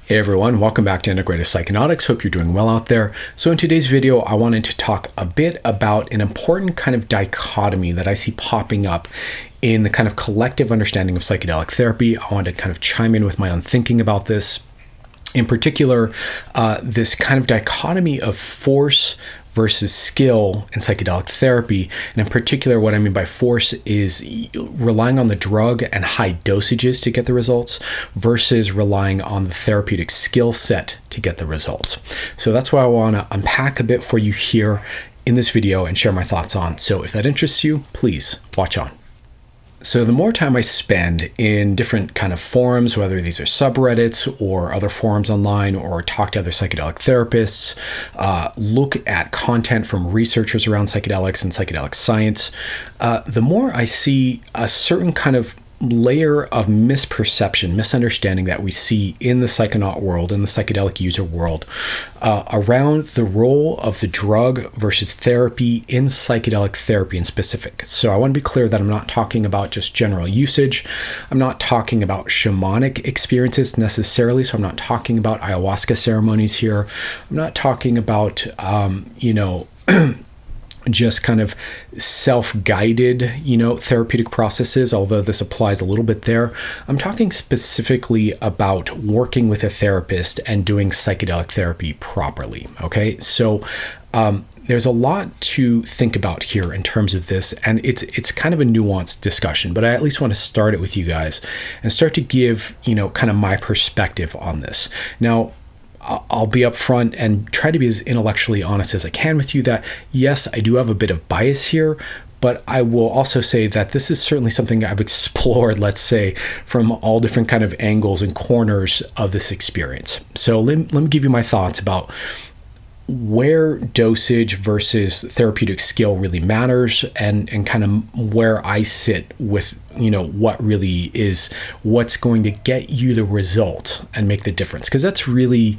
Hey everyone, welcome back to Integrative Psychonautics. Hope you're doing well out there. So in today's video, I wanted to talk a bit about an important kind of dichotomy that I see popping up in the kind of collective understanding of psychedelic therapy. I want to kind of chime in with my own thinking about this. In particular, this kind of dichotomy of force versus skill in psychedelic therapy. And in particular, what I mean by force is relying on the drug and high dosages to get the results versus relying on the therapeutic skill set to get the results. So that's what I want to unpack a bit for you here in this video and share my thoughts on. So if that interests you, please watch on. So the more time I spend in different kind of forums, whether these are subreddits or other forums online, or talk to other psychedelic therapists, look at content from researchers around psychedelics and psychedelic science, the more I see a certain kind of layer of misperception, misunderstanding that we see in the psychonaut world, in the psychedelic user world, around the role of the drug versus therapy in psychedelic therapy in specific. So I want to be clear that I'm not talking about just general usage. I'm not talking about shamanic experiences necessarily. So I'm not talking about ayahuasca ceremonies here. I'm not talking about, just kind of self-guided, therapeutic processes, although this applies a little bit there. I'm talking specifically about working with a therapist and doing psychedelic therapy properly, okay? So there's a lot to think about here in terms of this, and it's kind of a nuanced discussion, but I at least want to start it with you guys and start to give, kind of my perspective on this. Now, I'll be upfront and try to be as intellectually honest as I can with you that, yes, I do have a bit of bias here, but I will also say that this is certainly something I've explored, let's say, from all different kind of angles and corners of this experience. So let me give you my thoughts about where dosage versus therapeutic skill really matters, and kind of where I sit with, what really is what's going to get you the result and make the difference. Because that's really,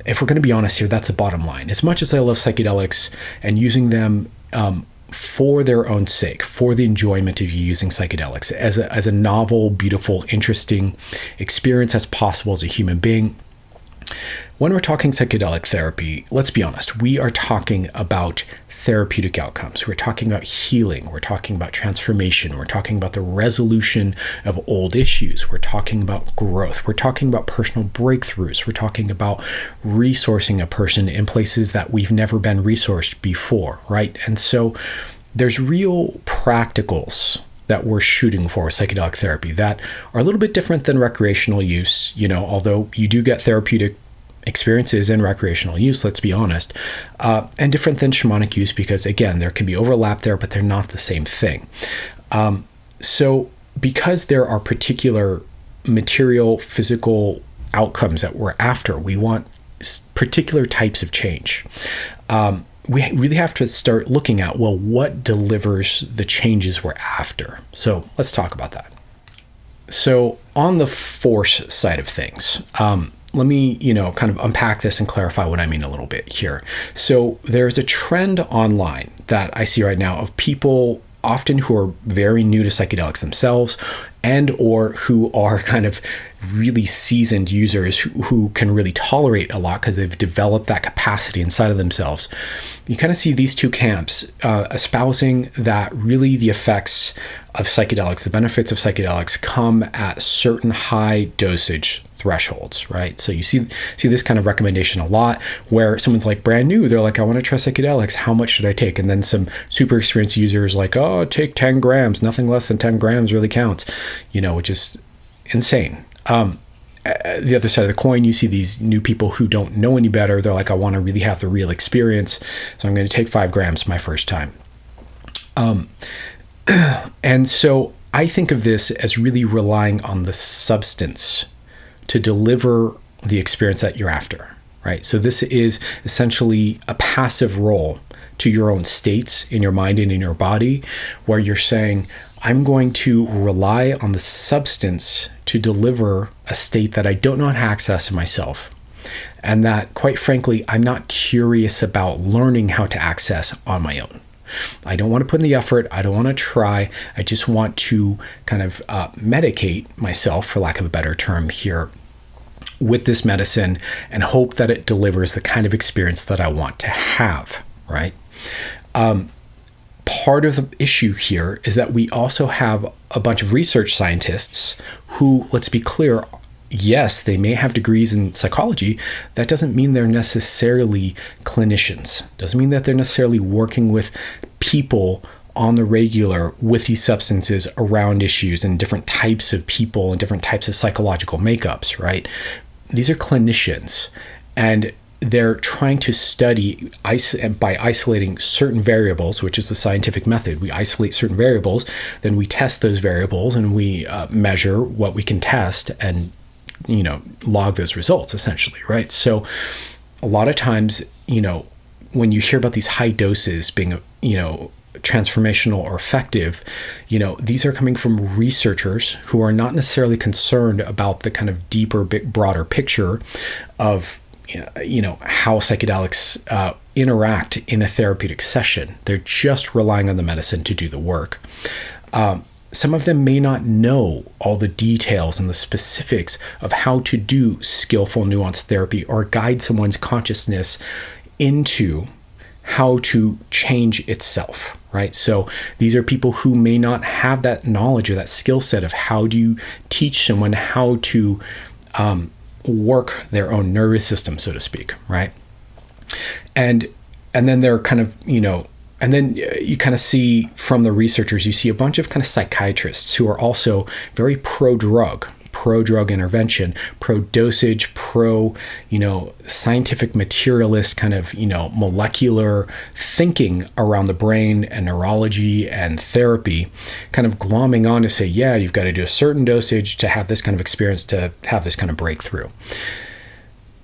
if we're going to be honest here, that's the bottom line. As much as I love psychedelics and using them for their own sake, for the enjoyment of using psychedelics as a novel, beautiful, interesting experience as possible as a human being, when we're talking psychedelic therapy, let's be honest, we are talking about therapeutic outcomes. We're talking about healing. We're talking about transformation. We're talking about the resolution of old issues. We're talking about growth. We're talking about personal breakthroughs. We're talking about resourcing a person in places that we've never been resourced before, right? And so there's real practicals that we're shooting for with psychedelic therapy that are a little bit different than recreational use, although you do get therapeutic experiences in recreational use, let's be honest, and different than shamanic use because, again, there can be overlap there, but they're not the same thing. So because there are particular material, physical outcomes that we're after, we want particular types of change. We really have to start looking at, well, what delivers the changes we're after? So let's talk about that. So on the force side of things, let me, kind of unpack this and clarify what I mean a little bit here. So there's a trend online that I see right now of people often who are very new to psychedelics themselves and or who are kind of really seasoned users who can really tolerate a lot because they've developed that capacity inside of themselves. You kind of see these two camps espousing that really the effects of psychedelics, the benefits of psychedelics, come at certain high dosage thresholds, right? So you see this kind of recommendation a lot where someone's like brand new, they're like, I want to try psychedelics, how much should I take? And then some super experienced users like, oh, take 10 grams, nothing less than 10 grams really counts, which is insane. The other side of the coin, you see these new people who don't know any better. They're like, I want to really have the real experience, so I'm going to take 5 grams my first time. And so I think of this as really relying on the substance to deliver the experience that you're after, right? So this is essentially a passive role to your own states in your mind and in your body, where you're saying, I'm going to rely on the substance to deliver a state that I don't know how to access in myself, and that, quite frankly, I'm not curious about learning how to access on my own. I don't want to put in the effort. I don't want to try. I just want to kind of medicate myself, for lack of a better term here, with this medicine and hope that it delivers the kind of experience that I want to have, right? Part of the issue here is that we also have a bunch of research scientists who, let's be clear, yes, they may have degrees in psychology. That doesn't mean they're necessarily clinicians. Doesn't mean that they're necessarily working with people on the regular with these substances around issues and different types of people and different types of psychological makeups, right? These are clinicians, and they're trying to study by isolating certain variables, which is the scientific method. We isolate certain variables, then we test those variables, and we measure what we can test and log those results, essentially, right? So a lot of times, when you hear about these high doses being, transformational or effective, these are coming from researchers who are not necessarily concerned about the kind of deeper, broader picture of, how psychedelics interact in a therapeutic session. They're just relying on the medicine to do the work. Some of them may not know all the details and the specifics of how to do skillful, nuanced therapy or guide someone's consciousness into how to change itself, right? So these are people who may not have that knowledge or that skill set of how do you teach someone how to work their own nervous system, so to speak, right? And then they're kind of, and then you kind of see from the researchers, you see a bunch of kind of psychiatrists who are also very pro-drug intervention, pro-dosage, scientific materialist kind of, molecular thinking around the brain and neurology and therapy, kind of glomming on to say, yeah, you've got to do a certain dosage to have this kind of experience, to have this kind of breakthrough.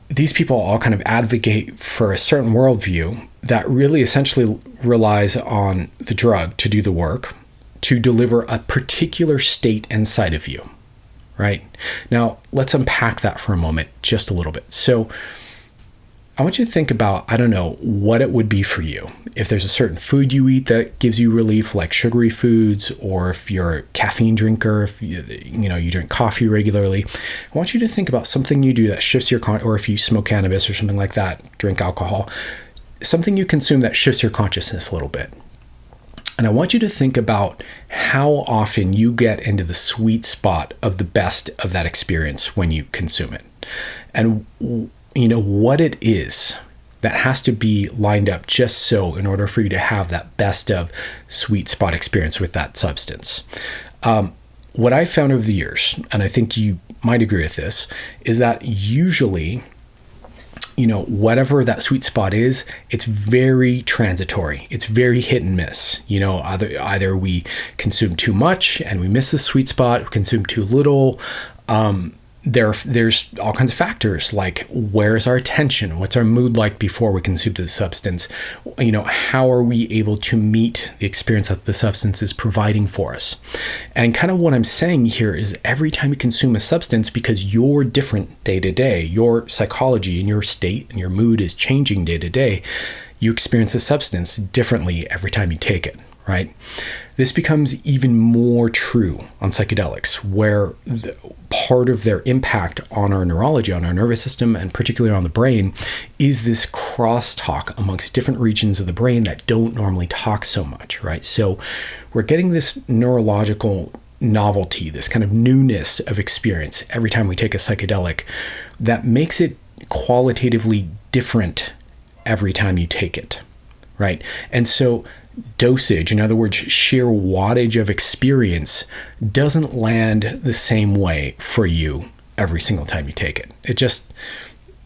These people all kind of advocate for a certain worldview that really essentially relies on the drug to do the work, to deliver a particular state inside of you. Right? Now, let's unpack that for a moment, just a little bit. So I want you to think about, what it would be for you. If there's a certain food you eat that gives you relief, like sugary foods, or if you're a caffeine drinker, if you drink coffee regularly, I want you to think about something you do that shifts your or if you smoke cannabis or something like that, drink alcohol, something you consume that shifts your consciousness a little bit. And I want you to think about how often you get into the sweet spot of the best of that experience when you consume it. And, what it is that has to be lined up just so in order for you to have that best of sweet spot experience with that substance. What I found over the years, and I think you might agree with this, is that usually whatever that sweet spot is, it's very transitory. It's very hit and miss. Either we consume too much and we miss the sweet spot, we consume too little. There's all kinds of factors like where's our attention? What's our mood like before we consume the substance? How are we able to meet the experience that the substance is providing for us? And kind of what I'm saying here is every time you consume a substance, because you're different day to day, your psychology and your state and your mood is changing day to day, you experience the substance differently every time you take it, right? This becomes even more true on psychedelics, where part of their impact on our neurology, on our nervous system, and particularly on the brain, is this crosstalk amongst different regions of the brain that don't normally talk so much, right? So we're getting this neurological novelty, this kind of newness of experience every time we take a psychedelic that makes it qualitatively different every time you take it, right? And so dosage, in other words, sheer wattage of experience, doesn't land the same way for you every single time you take it.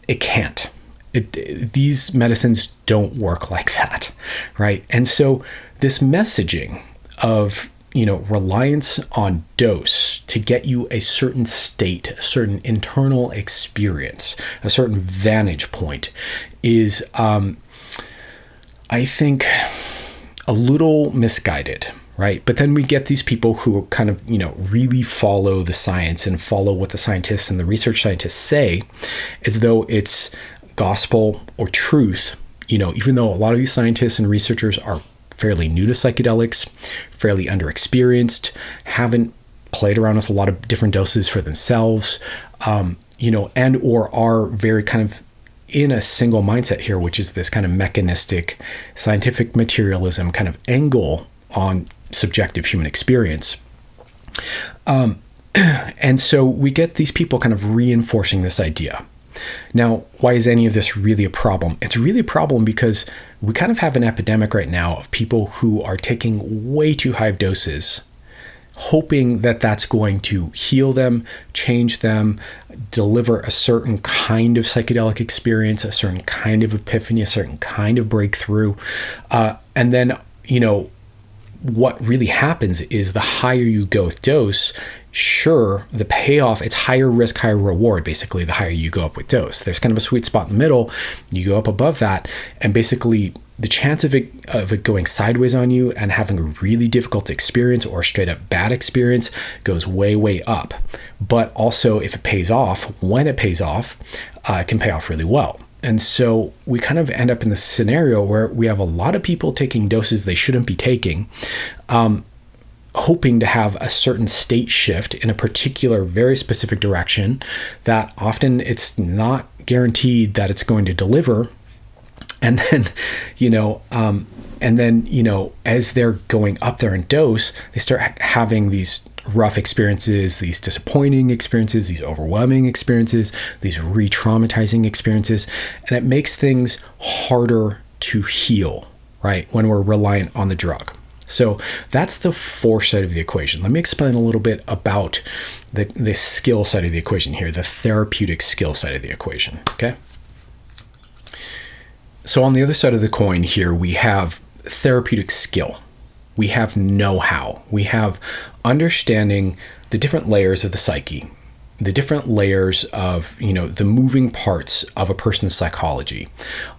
It can't. These medicines don't work like that, right? And so this messaging of, reliance on dose to get you a certain state, a certain internal experience, a certain vantage point is, I think, a little misguided, right? But then we get these people who kind of, really follow the science and follow what the scientists and the research scientists say as though it's gospel or truth, even though a lot of these scientists and researchers are fairly new to psychedelics, fairly underexperienced, haven't played around with a lot of different doses for themselves. and or are very kind of in a single mindset here, which is this kind of mechanistic, scientific materialism kind of angle on subjective human experience. And so we get these people kind of reinforcing this idea. Now, why is any of this really a problem? It's really a problem because we kind of have an epidemic right now of people who are taking way too high doses, hoping that that's going to heal them, change them, deliver a certain kind of psychedelic experience, a certain kind of epiphany, a certain kind of breakthrough. And then, what really happens is the higher you go with dose, sure, the payoff, it's higher risk, higher reward, basically, the higher you go up with dose. There's kind of a sweet spot in the middle. You go up above that, and basically the chance of it going sideways on you and having a really difficult experience or straight up bad experience goes way, way up. But also, if it pays off, when it pays off, it can pay off really well. And so we kind of end up in this scenario where we have a lot of people taking doses they shouldn't be taking, hoping to have a certain state shift in a particular, very specific direction that often it's not guaranteed that it's going to deliver. And then, as they're going up there in dose, they start having these rough experiences, these disappointing experiences, these overwhelming experiences, these re-traumatizing experiences, and it makes things harder to heal, right, when we're reliant on the drug. So that's the force side of the equation. Let me explain a little bit about the skill side of the equation here, the therapeutic skill side of the equation, okay? So on the other side of the coin here, we have therapeutic skill. We have know-how. We have understanding the different layers of the psyche, the different layers of, the moving parts of a person's psychology,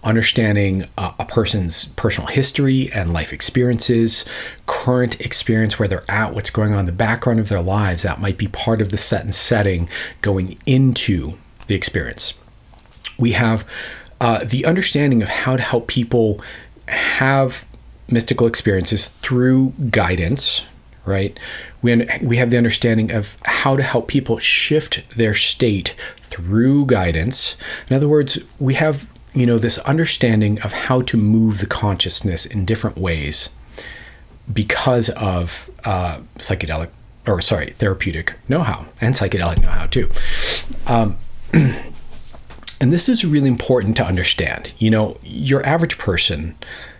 understanding a person's personal history and life experiences, current experience, where they're at, what's going on in the background of their lives that might be part of the set and setting going into the experience. We have the understanding of how to help people have mystical experiences through guidance, right? We have the understanding of how to help people shift their state through guidance. In other words, we have, this understanding of how to move the consciousness in different ways because of therapeutic know-how and psychedelic know-how too. And this is really important to understand. Your average person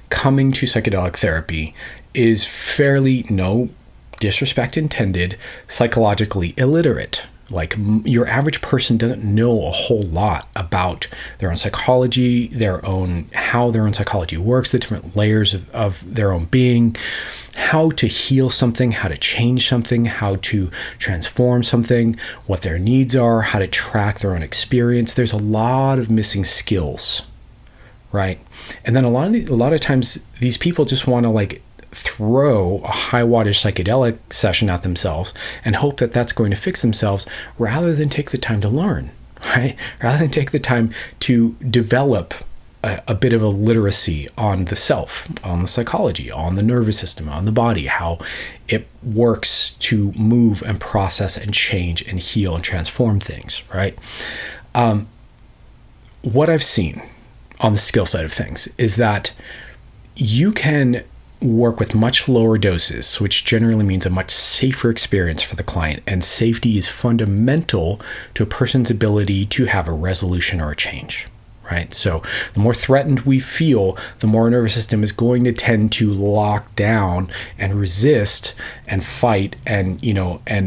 coming to psychedelic therapy is fairly, no disrespect intended, psychologically illiterate. Like, your average person doesn't know a whole lot about their own psychology, how their own psychology works, the different layers of their own being, how to heal something, how to change something, how to transform something, what their needs are, how to track their own experience. There's a lot of missing skills, right? And then a lot of times these people just want to throw a high wattage psychedelic session at themselves and hope that that's going to fix themselves, rather than take the time to learn, right? Rather than take the time to develop a bit of a literacy on the self, on the psychology, on the nervous system, on the body, how it works to move and process and change and heal and transform things, right? What I've seen on the skill side of things is that you can work with much lower doses, which generally means a much safer experience for the client. And safety is fundamental to a person's ability to have a resolution or a change, right? So the more threatened we feel, the more our nervous system is going to tend to lock down and resist and fight and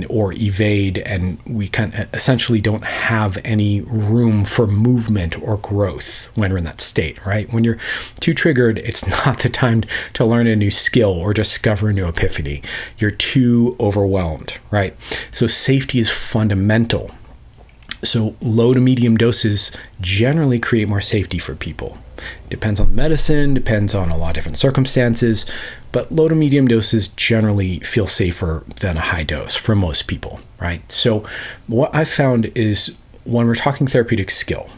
or evade, and we essentially don't have any room for movement or growth when we're in that state, right? When you're too triggered, it's not the time to learn a new skill or discover a new epiphany. You're too overwhelmed, right? So safety is fundamental. So low to medium doses generally create more safety for people. Depends on the medicine, depends on a lot of different circumstances, but low to medium doses generally feel safer than a high dose for most people, right? So what I've found is, when we're talking therapeutic skill,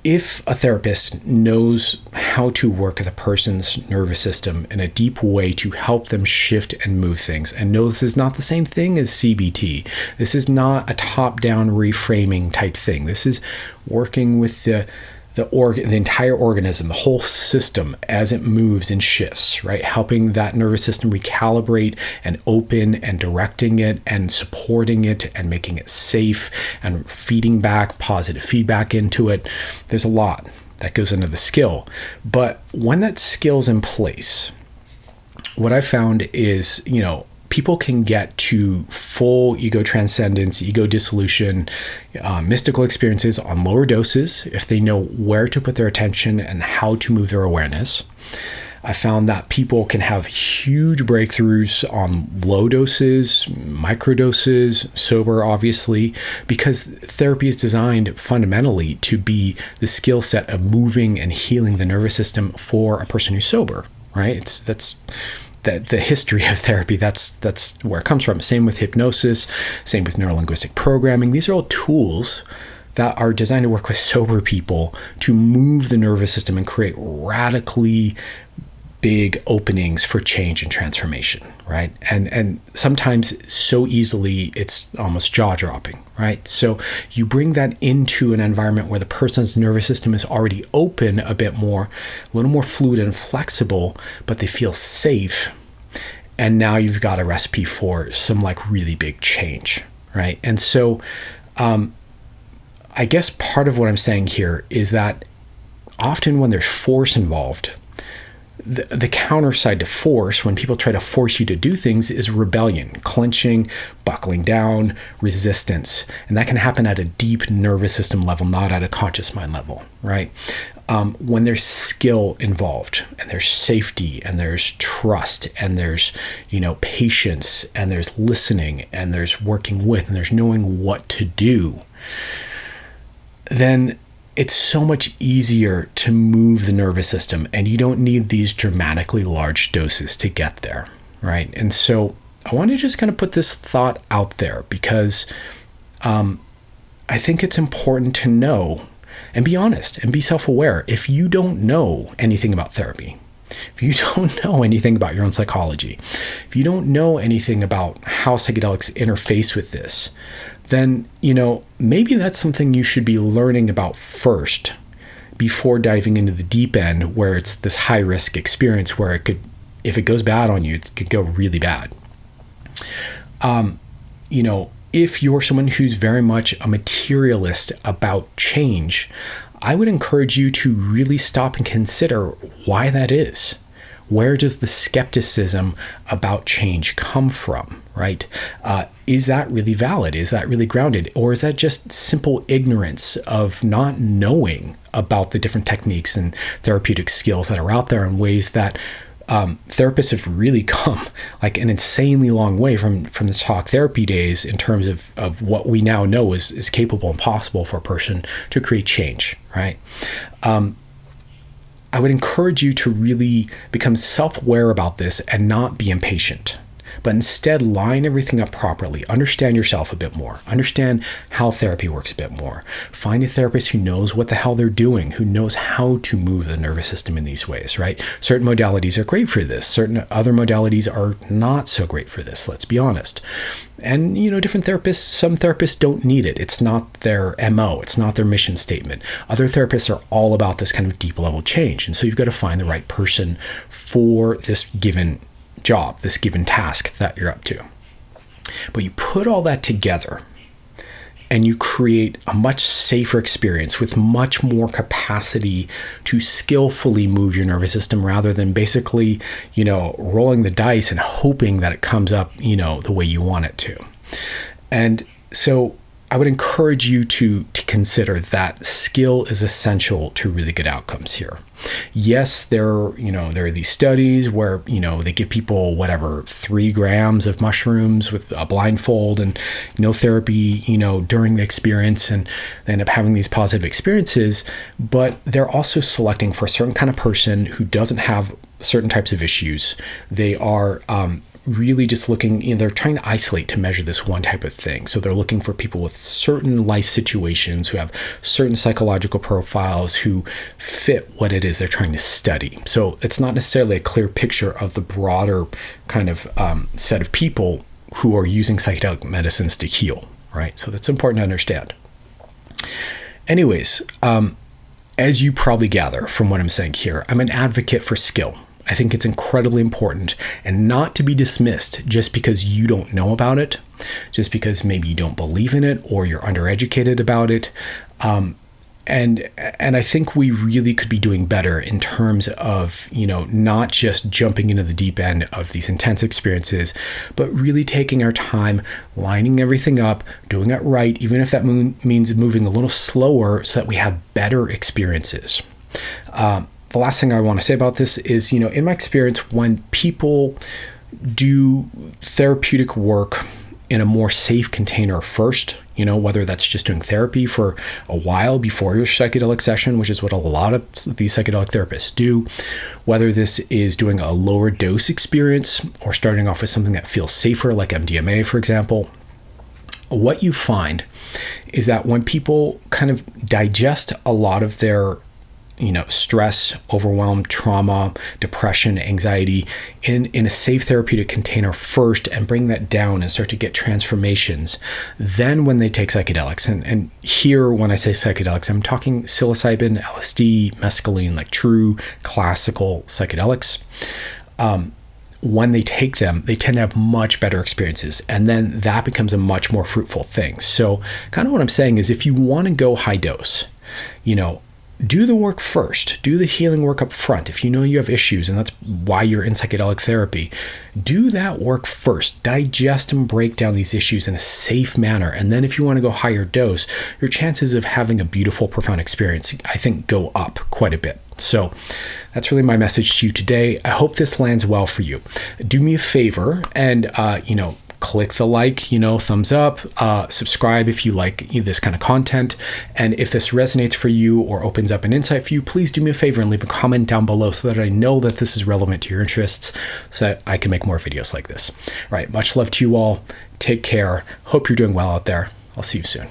if a therapist knows how to work with a person's nervous system in a deep way to help them shift and move things, and no, this is not the same thing as CBT. This is not a top-down reframing type thing. This is working with the entire organism, the whole system as it moves and shifts, right? Helping that nervous system recalibrate and open and directing it and supporting it and making it safe and feeding back positive feedback into it. There's a lot that goes into the skill. But when that skill's in place, what I found is, people can get to full ego transcendence, ego dissolution, mystical experiences on lower doses if they know where to put their attention and how to move their awareness. I found that people can have huge breakthroughs on low doses, micro doses, sober, obviously, because therapy is designed fundamentally to be the skill set of moving and healing the nervous system for a person who's sober, right? That's the history of therapy. That's where it comes from. Same with hypnosis, same with neurolinguistic programming. These are all tools that are designed to work with sober people to move the nervous system and create radically big openings for change and transformation, right? And sometimes so easily it's almost jaw-dropping, right? So you bring that into an environment where the person's nervous system is already open a bit more, a little more fluid and flexible, but they feel safe. And now you've got a recipe for some really big change, right? And so I guess part of what I'm saying here is that often when there's force involved, the counter side to force, when people try to force you to do things, is rebellion, clenching, buckling down, resistance. And that can happen at a deep nervous system level, not at a conscious mind level, right? When there's skill involved and there's safety and there's trust and there's, patience and there's listening and there's working with and there's knowing what to do, then it's so much easier to move the nervous system, and you don't need these dramatically large doses to get there, right? And so I want to just kind of put this thought out there because I think it's important to know and be honest and be self-aware. If you don't know anything about therapy, if you don't know anything about your own psychology, if you don't know anything about how psychedelics interface with this, then, maybe that's something you should be learning about first before diving into the deep end where it's this high risk experience where it could, if it goes bad on you, it could go really bad. If you're someone who's very much a materialist about change, I would encourage you to really stop and consider why that is. Where does the skepticism about change come from, right? Is that really valid? Is that really grounded? Or is that just simple ignorance of not knowing about the different techniques and therapeutic skills that are out there in ways that therapists have really come an insanely long way from the talk therapy days in terms of what we now know is capable and possible for a person to create change, right? I would encourage you to really become self-aware about this and not be impatient, but instead line everything up properly. Understand yourself a bit more. Understand how therapy works a bit more. Find a therapist who knows what the hell they're doing, who knows how to move the nervous system in these ways, right? Certain modalities are great for this. Certain other modalities are not so great for this, let's be honest. And, different therapists, some therapists don't need it. It's not their MO. It's not their mission statement. Other therapists are all about this kind of deep level change. And so you've got to find the right person for this given job, this given task that you're up to. But you put all that together and you create a much safer experience with much more capacity to skillfully move your nervous system rather than basically, rolling the dice and hoping that it comes up, the way you want it to. And so I would encourage you to consider that skill is essential to really good outcomes here. Yes, there are these studies where, they give people 3 grams of mushrooms with a blindfold and no therapy, during the experience, and they end up having these positive experiences, but they're also selecting for a certain kind of person who doesn't have certain types of issues. They are really just looking, they're trying to isolate to measure this one type of thing. So they're looking for people with certain life situations who have certain psychological profiles who fit what it is they're trying to study. So it's not necessarily a clear picture of the broader kind of set of people who are using psychedelic medicines to heal, right? So that's important to understand. Anyways, as you probably gather from what I'm saying here, I'm an advocate for skill. I think it's incredibly important and not to be dismissed just because you don't know about it, just because maybe you don't believe in it or you're undereducated about it. And I think we really could be doing better in terms of, not just jumping into the deep end of these intense experiences, but really taking our time, lining everything up, doing it right, even if that means moving a little slower so that we have better experiences. The last thing I want to say about this is, in my experience, when people do therapeutic work in a more safe container first, whether that's just doing therapy for a while before your psychedelic session, which is what a lot of these psychedelic therapists do, whether this is doing a lower dose experience or starting off with something that feels safer, like MDMA, for example, what you find is that when people kind of digest a lot of their stress, overwhelm, trauma, depression, anxiety in a safe therapeutic container first and bring that down and start to get transformations. Then when they take psychedelics, and here when I say psychedelics, I'm talking psilocybin, LSD, mescaline, like true classical psychedelics. When they take them, they tend to have much better experiences. And then that becomes a much more fruitful thing. So kind of what I'm saying is if you want to go high dose, do the work first. Do the healing work up front. If you know you have issues, and that's why you're in psychedelic therapy, do that work first. Digest and break down these issues in a safe manner. And then if you want to go higher dose, your chances of having a beautiful, profound experience, I think, go up quite a bit. So that's really my message to you today. I hope this lands well for you. Do me a favor and, click the like, thumbs up, subscribe if you like this kind of content. And if this resonates for you or opens up an insight for you, please do me a favor and leave a comment down below so that I know that this is relevant to your interests so that I can make more videos like this. All right. Much love to you all. Take care. Hope you're doing well out there. I'll see you soon.